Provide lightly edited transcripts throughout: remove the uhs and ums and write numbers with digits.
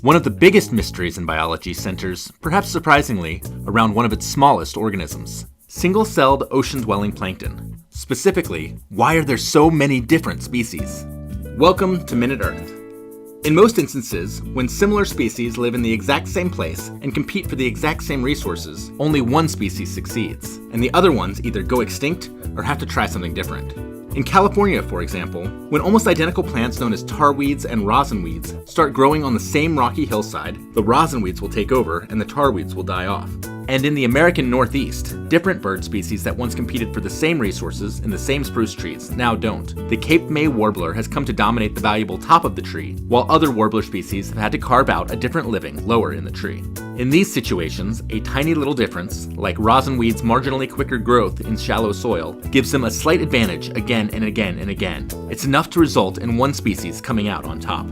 One of the biggest mysteries in biology centers, perhaps surprisingly, around one of its smallest organisms, single-celled ocean-dwelling plankton. Specifically, why are there so many different species? Welcome to Minute Earth. In most instances, when similar species live in the exact same place and compete for the exact same resources, only one species succeeds, and the other ones either go extinct or have to try something different. In California, for example, when almost identical plants known as tarweeds and rosinweeds start growing on the same rocky hillside, the rosinweeds will take over and the tarweeds will die off. And in the American Northeast, different bird species that once competed for the same resources in the same spruce trees now don't. The Cape May warbler has come to dominate the valuable top of the tree, while other warbler species have had to carve out a different living lower in the tree. In these situations, a tiny little difference, like rosinweed's marginally quicker growth in shallow soil, gives them a slight advantage again and again and again. It's enough to result in one species coming out on top.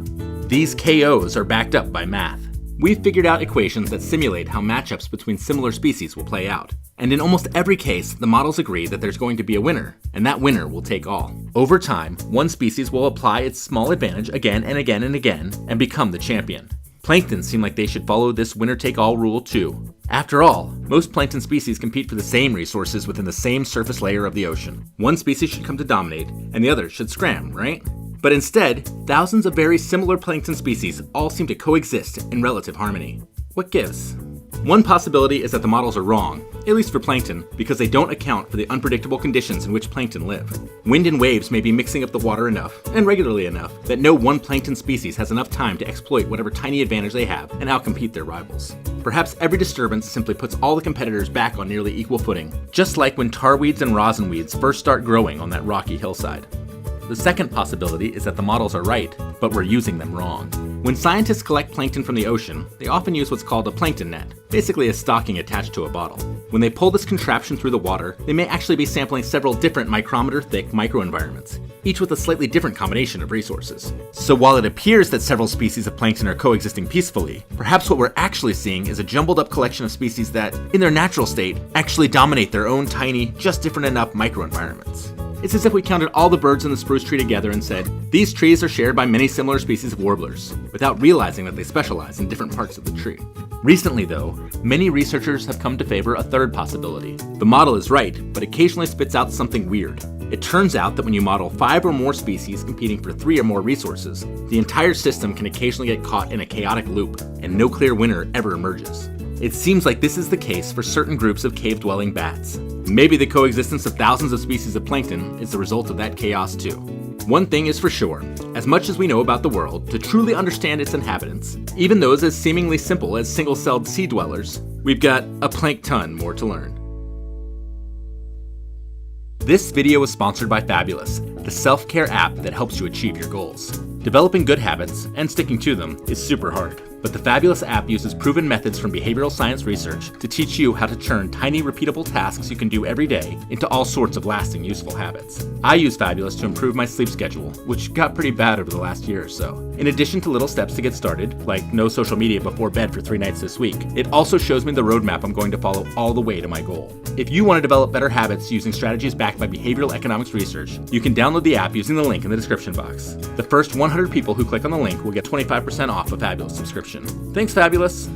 These KOs are backed up by math. We've figured out equations that simulate how matchups between similar species will play out. And in almost every case, the models agree that there's going to be a winner, and that winner will take all. Over time, one species will apply its small advantage again and again and again, and become the champion. Plankton seem like they should follow this winner-take-all rule too. After all, most plankton species compete for the same resources within the same surface layer of the ocean. One species should come to dominate, and the other should scram, right? But instead, thousands of very similar plankton species all seem to coexist in relative harmony. What gives? One possibility is that the models are wrong, at least for plankton, because they don't account for the unpredictable conditions in which plankton live. Wind and waves may be mixing up the water enough, and regularly enough, that no one plankton species has enough time to exploit whatever tiny advantage they have and outcompete their rivals. Perhaps every disturbance simply puts all the competitors back on nearly equal footing, just like when tarweeds and rosinweeds first start growing on that rocky hillside. The second possibility is that the models are right, but we're using them wrong. When scientists collect plankton from the ocean, they often use what's called a plankton net, basically a stocking attached to a bottle. When they pull this contraption through the water, they may actually be sampling several different micrometer-thick microenvironments, each with a slightly different combination of resources. So while it appears that several species of plankton are coexisting peacefully, perhaps what we're actually seeing is a jumbled up collection of species that, in their natural state, actually dominate their own tiny, just different enough microenvironments. It's as if we counted all the birds in the spruce tree together and said, these trees are shared by many similar species of warblers, without realizing that they specialize in different parts of the tree. Recently, though, many researchers have come to favor a third possibility. The model is right, but occasionally spits out something weird. It turns out that when you model 5 or more species competing for 3 or more resources, the entire system can occasionally get caught in a chaotic loop, and no clear winner ever emerges. It seems like this is the case for certain groups of cave-dwelling bats. Maybe the coexistence of thousands of species of plankton is the result of that chaos too. One thing is for sure, as much as we know about the world, to truly understand its inhabitants, even those as seemingly simple as single-celled sea dwellers, we've got a plankton more to learn. This video is sponsored by Fabulous, the self-care app that helps you achieve your goals. Developing good habits, and sticking to them, is super hard. But the Fabulous app uses proven methods from behavioral science research to teach you how to turn tiny repeatable tasks you can do every day into all sorts of lasting useful habits. I use Fabulous to improve my sleep schedule, which got pretty bad over the last year or so. In addition to little steps to get started, like no social media before bed for 3 nights this week, it also shows me the roadmap I'm going to follow all the way to my goal. If you want to develop better habits using strategies backed by behavioral economics research, you can download the app using the link in the description box. The first 100 people who click on the link will get 25% off a Fabulous subscription. Thanks, Fabulous!